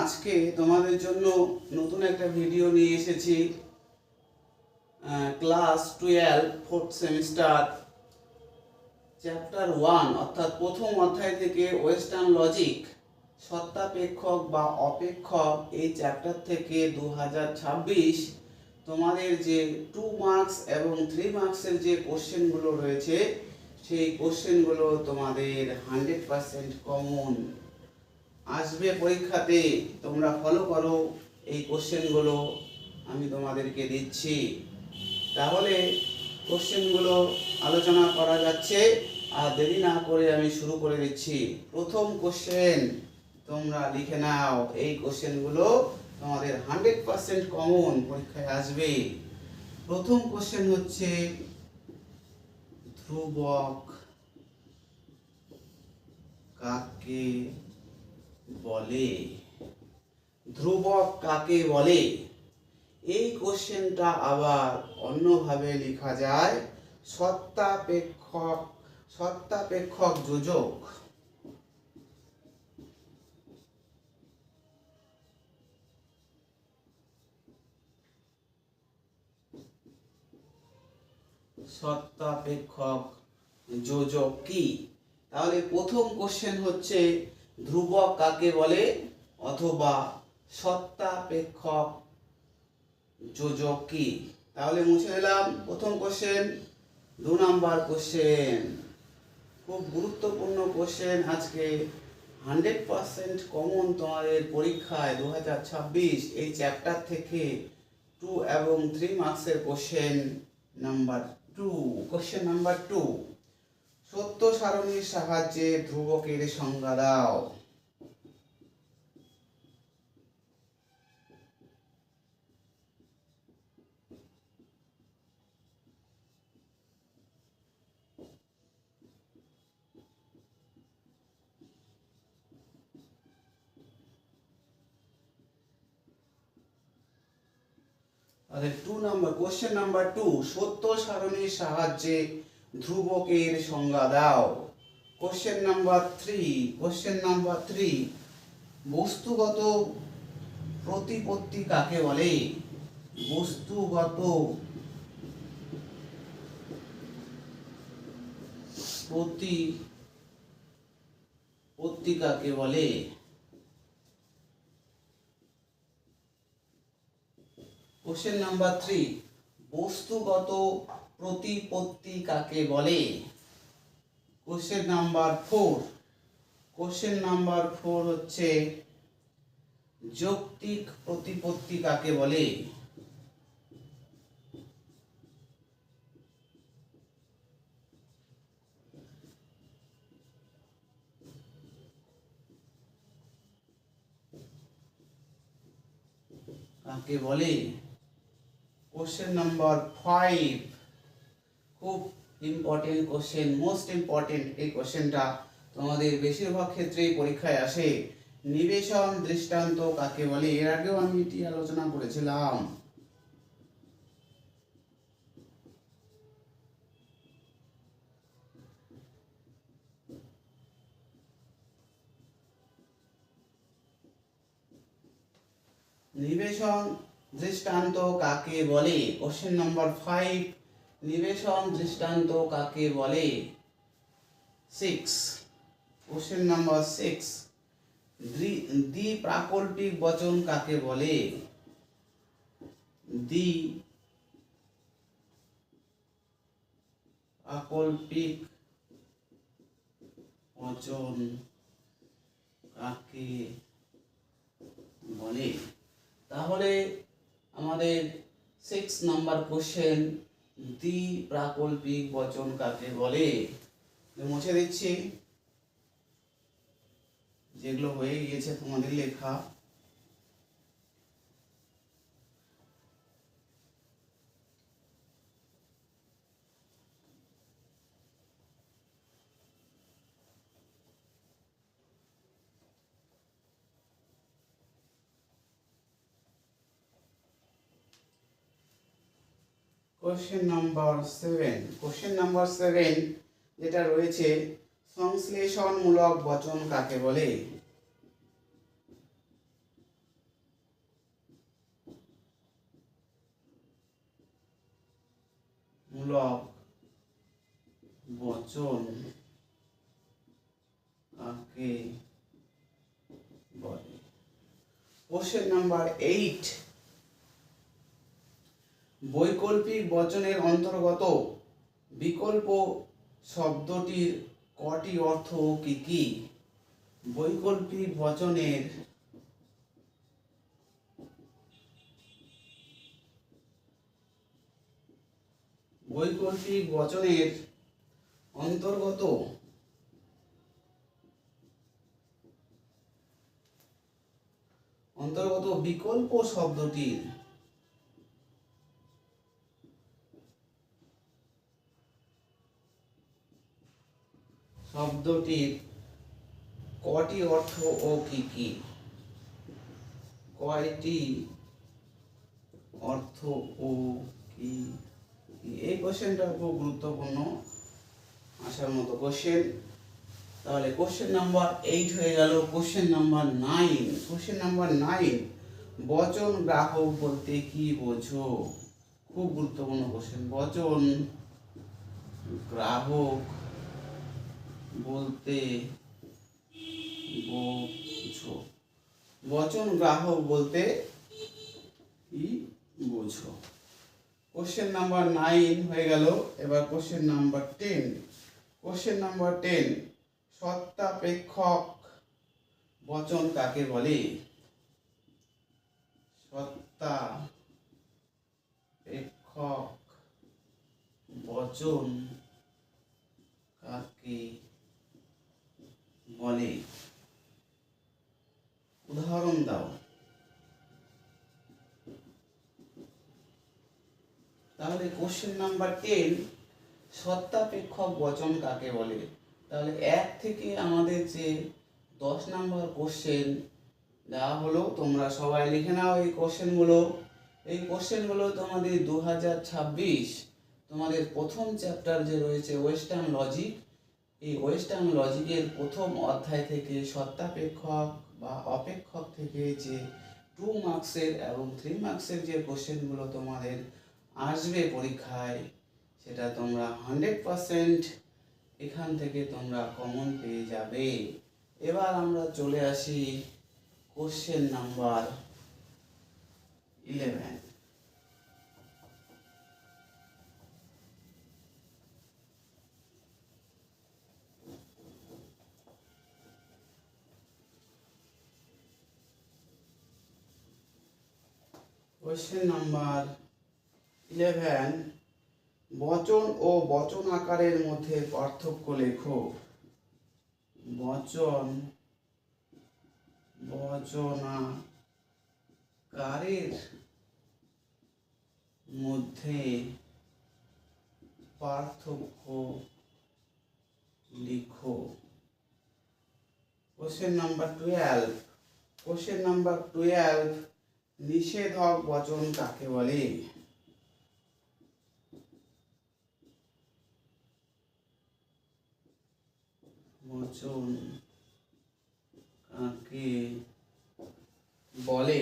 আজকে তোমাদের জন্য নতুন একটা ভিডিও নিয়ে এসেছি। ক্লাস 12 ফোর্থ সেমিস্টার চ্যাপ্টার 1 অর্থাৎ প্রথম অধ্যায় থেকে ওয়েস্টার্ন লজিক সত্তাপেক্ষক বা অপেক্ষক এই চ্যাপ্টার থেকে 2026 তোমাদের যে 2 মার্কস এবং 3 মার্কসের যে কোশ্চেনগুলো রয়েছে সেই কোশ্চেনগুলো তোমাদের 100% কমন আসবে পরীক্ষাতে। তোমরা ফলো করো, এই কোশ্চেনগুলো আমি তোমাদেরকে দিচ্ছি। তাহলে কোশ্চেনগুলো আলোচনা করা যাচ্ছে, আর দেরি না করে আমি শুরু করে দিচ্ছি। প্রথম কোশ্চেন তোমরা লিখে নাও, এই কোশ্চেনগুলো তোমাদের 100% কমন পরীক্ষায় আসবে। প্রথম কোশ্চেন হচ্ছে ধ্রুবক কাকে বলে? ধ্রুবক কাকে বলে? এই কোশ্চেনটা আবার অন্যভাবে লেখা যায় সত্তাপেক্ষক যোজক। সত্তাপেক্ষক যোজক কি? তাহলে প্রথম কোশ্চেন হচ্ছে ধ্রুবক কাকে বলে অথবা সত্তাপেক্ষক যোজক কি? তাহলে মুছে দিলাম প্রথম কোশ্চেন। 2 নাম্বার কোশ্চেন, খুব গুরুত্বপূর্ণ কোশ্চেন, আজকে 100% কমন তোমাদের পরীক্ষায় 2026 এই চ্যাপ্টার থেকে 2 এবং 3 মার্কসের কোশ্চেন নাম্বার 2। কোশ্চেন নাম্বার 2, সত্য সারণীর সাহায্যে ধ্রুবকের সংজ্ঞা দাও। তাহলে 2 নাম্বার কোশ্চেন নাম্বার 2, সত্য সারণীর সাহায্যে ধ্রুবকের সংজ্ঞা দাও। কোশ্চেন নাম্বার 3, বস্তুগত প্রতিপত্তি কাকে বলে? বস্তুগত প্রতিপত্তি কাকে বলে? কোশ্চেন নাম্বার 3, বস্তুগত প্রতিপত্তি কাকে বলে? কোশ্চেন নাম্বার 4 হচ্ছে যৌক্তিক প্রতিপত্তি কাকে বলে? কাকে বলে? কোশ্চেন নাম্বার 5, খুব ইম্পর্টেন্ট কোশ্চেন, মোস্ট ইম্পর্টেন্ট এই কোশ্চেনটা, তোমাদের বেশিরভাগ ক্ষেত্রেই পরীক্ষায় আসে। নিবেশন দৃষ্টান্ত কাকে বলে? এর আগেও আমি এটি আলোচনা করেছিলাম। নিবেশন দৃষ্টান্ত কাকে বলে? কোশ্চেন নাম্বার 5, নিবেশন দৃষ্টান্ত কাকে বলে? 6, কোশ্চেন নাম্বার 6, দ্বি প্রাকল্পিক বচন কাকে বলে? দ্বি প্রাকল্পিক বচন কাকে বলে? তাহলে আমাদের 6 নাম্বার কোশ্চেন, দ্বি প্রাকল্পিক বচন কাকে বলে? মুছে দিচ্ছি যেগুলো হয়ে গিয়েছে তোমাদের লেখা। কোশ্চেন নাম্বার 7 যেটা রয়েছে, সংশ্লেষণমূলক বচন কাকে বলে? মূলক বচন কাকে বলে? কোশ্চেন নাম্বার 8, বৈকল্পিক বচনের অন্তর্গত বিকল্প শব্দটির কটি অর্থ কি কি? বৈকল্পিক বচনের অন্তর্গত বিকল্প শব্দটির কটি অর্থ ও কি কি? কয়টি অর্থ ও কি? এই কোশ্চেনটা খুব গুরুত্বপূর্ণ আসার মতো কোশ্চেন। তাহলে কোশ্চেন নাম্বার 8 হয়ে গেল। কোশ্চেন নাম্বার 9, বচন গ্রাহক বলতে কি বোঝো? খুব গুরুত্বপূর্ণ কোশ্চেন। বচন গ্রাহক বলতে বোঝো। বচন গ্রাহক বলতে কি বোঝো? কোশ্চেন নাম্বার 9 হয়ে গেল। এবার কোশ্চেন নাম্বার 10, সত্তাপেক্ষক বচন কাকে বলে? সত্তাপেক্ষক বচন কাকে বলে? উদাহরণ দাও। তাহলে কোশ্চেন নাম্বার 10, সত্তাপেক্ষক বচন কাকে বলে? তাহলে 1 থেকে আমাদের যে 10 নম্বর কোশ্চেন দেওয়া হলো, তোমরা সবাই লিখে নাও এই কোশ্চেনগুলো তোমাদের 2026 তোমাদের প্রথম চ্যাপ্টার যে রয়েছে ওয়েস্টার্ন লজিক, এই ওয়েস্টার্ন লজিকের প্রথম অধ্যায় থেকে সত্তাপেক্ষক বা অপেক্ষক থেকে যে 2 মার্কসের এবং 3 মার্কসের যে কোশ্চেনগুলো তোমাদের আসবে পরীক্ষায়, সেটা তোমরা 100% এখান থেকে তোমরা কমন পেয়ে যাবে। এবার আমরা চলে আসি কোশ্চেন নাম্বার 11। কোশ্চেন নাম্বার 11, বচন ও বচন আকারের মধ্যে পার্থক্য লেখো। বচন বচনাকারের মধ্যে পার্থক্য লিখো। কোশ্চেন নাম্বার 12, নিষেধক বচন কাকে বলে? বচন কাকে বলে?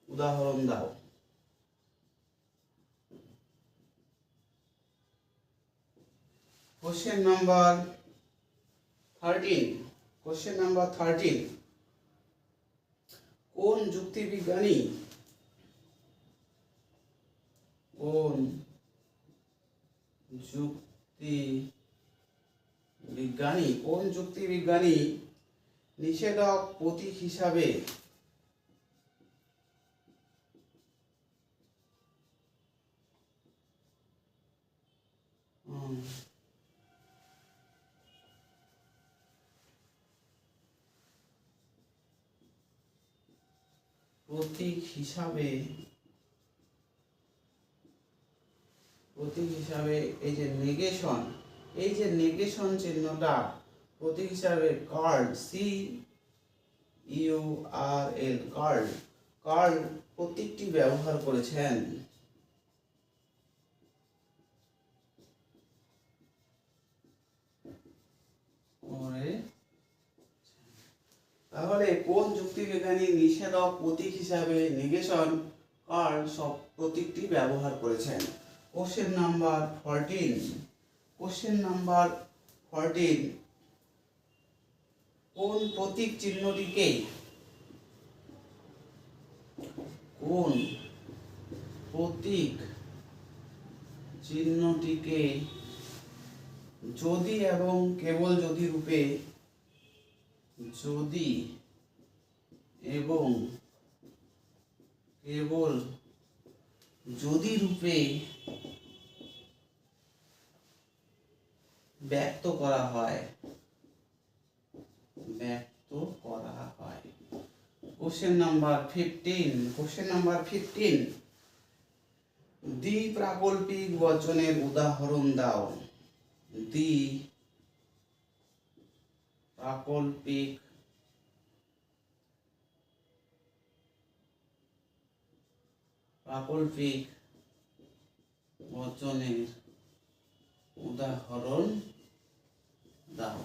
উদাহরণ দাও। কোশ্চেন নাম্বার 13, কোন যুক্তিবিজ্ঞানী নিষেধক প্রতীক হিসাবে এই যে নেগেশন চিহ্নটা প্রতীক হিসাবে কার্ল, কার্ল প্রতীকটি ব্যবহার করেছেন। তাহলে কোন যুক্তিবিজ্ঞানী নিষেধক প্রতীক হিসাবে নেগেশন আর সব প্রতীকটি ব্যবহার করেছেন। Question number 14। কোশ্চেন নাম্বার 14, কোন প্রতীক চিহ্নটিকে যদি এবং কেবল যদি রূপে ব্যক্ত করা হয়। Question number 15। দ্বিপ্রাকল্পিক বচনের উদাহরণ দাও। দ্বিপ্রাকল্পিক বচনের উদাহরণ দাও।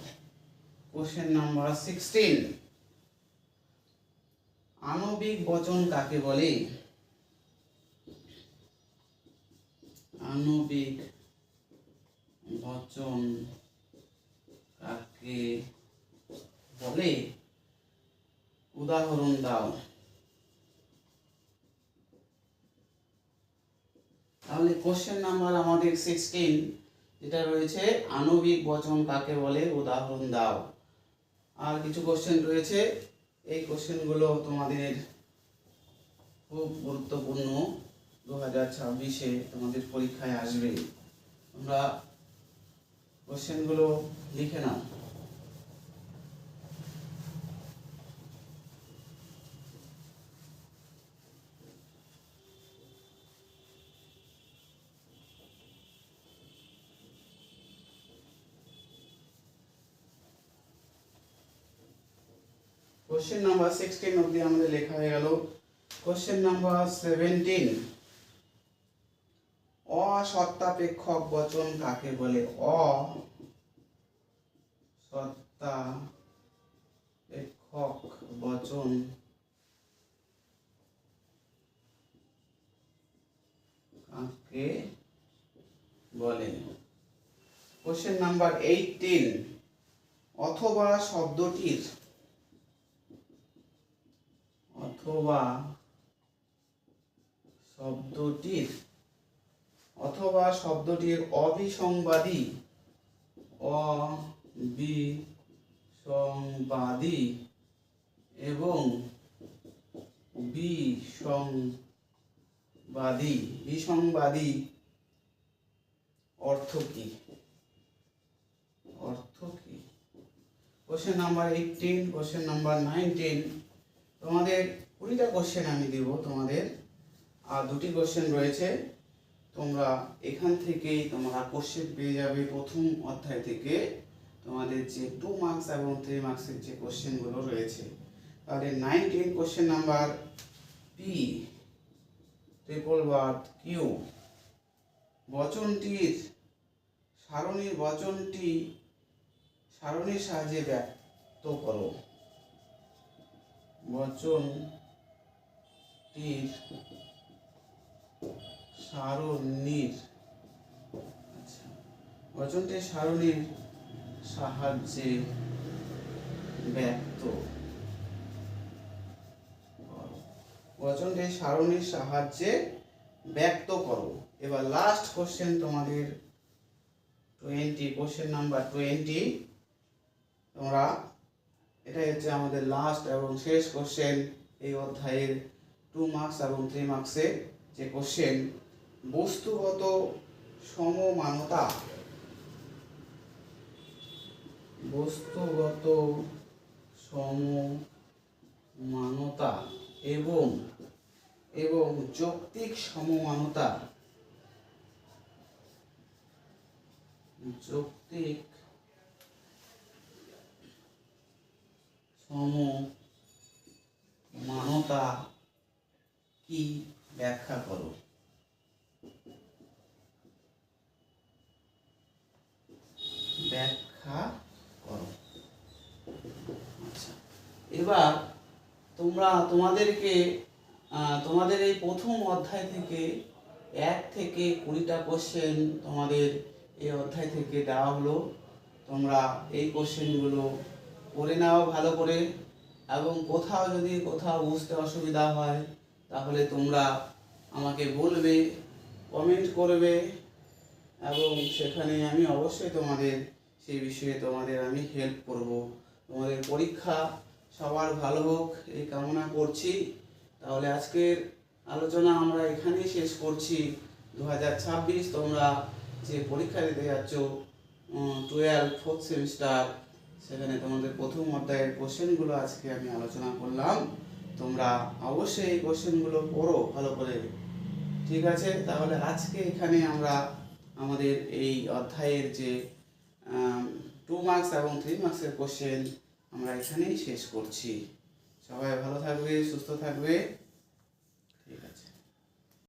কোশ্চেন নাম্বার 16, আণবিক বচন কাকে বলে? আণবিক বচন কাকে বলে? উদাহরণ দাও। তাহলে কোশ্চেন নাম্বার আমাদের 16 যেটা রয়েছে, আণবিক বচন কাকে বলে, উদাহরণ দাও। আর কিছু কোশ্চেন রয়েছে, এই কোশ্চেনগুলো তোমাদের খুব গুরুত্বপূর্ণ, 2026-এ তোমাদের পরীক্ষায় আসবে। তোমরা কোশ্চেনগুলো লিখে নাও। কোশ্চেন নাম্বার 16 অবধি আমাদের লেখা হয়ে গেল। কোশ্চেন নাম্বার 17, অসত্তাপেক্ষক বচন কাকে বলে? অসত্তাপেক্ষক বচন কাকে বলে? কোশ্চেন নাম্বার 18, অথবা শব্দটির অবিসংবাদী এবং বিসংবাদী অর্থ কি? কোশ্চেন নাম্বার 18, কোশ্চেন নাম্বার 19, তোমাদের 20টা কোশ্চেন আমি দেব তোমাদের, আর 2টি কোশ্চেন রয়েছে। তোমরা এখান থেকেই তোমরা কোশ্চেন পেয়ে যাবে প্রথম অধ্যায় থেকে, তোমাদের যে 2 মার্কস এবং 3 মার্কসের যে কোশ্চেনগুলো রয়েছে। তাহলে 19 কোশ্চেন নাম্বার পি ট্রিপল বার্থ কিউ, বচনটির সারণীর সাহায্যে ব্যক্ত করো। বচনটির সারণীর সাহায্যে ব্যক্ত করো। বচনটির সারণীর সাহায্যে ব্যক্ত করো। এবার লাস্ট কোশ্চেন তোমাদের 20, কোশ্চেন নাম্বার 20। তোমরা এটাই হচ্ছে আমাদের লাস্ট এবং শেষ কোশ্চেন এই অধ্যায়ের 2 মার্কস এবং 3 মার্কসের যে কোশ্চেন। বস্তুগত সমমানতা এবং যৌক্তিক সমমানতা কি ব্যাখ্যা করো। আচ্ছা, এবার তোমাদেরকে তোমাদের এই প্রথম অধ্যায় থেকে 1 থেকে 20টা কোশ্চেন তোমাদের এই অধ্যায় থেকে দেওয়া হলো। তোমরা এই কোশ্চেনগুলো করে নাও ভালো করে, এবং কোথাও বুঝতে অসুবিধা হয় তাহলে তোমরা আমাকে বলবে, কমেন্ট করবে, এবং সেখানে আমি অবশ্যই তোমাদের সেই বিষয়ে আমি হেল্প করব। তোমাদের পরীক্ষা সবার ভালো হোক এই কামনা করছি। তাহলে আজকের আলোচনা আমরা এখানেই শেষ করছি। 2026 তোমরা যে পরীক্ষা দিতে যাচ্ছ 12 4th সেমিস্টার, সেখানে তোমাদের প্রথম অধ্যায়ের কোশ্চেনগুলো আজকে আমি আলোচনা করলাম। তোমরা অবশ্যই এই কোশ্চেনগুলো পড়ো ভালো করে, ঠিক আছে? তাহলে আজকে এখানে আমরা আমাদের এই অধ্যায়ের যে 2 মার্কস এবং 3 মার্কসের কোশ্চেন আমরা এখানেই শেষ করছি। সবাই ভালো থাকবে, সুস্থ থাকবে।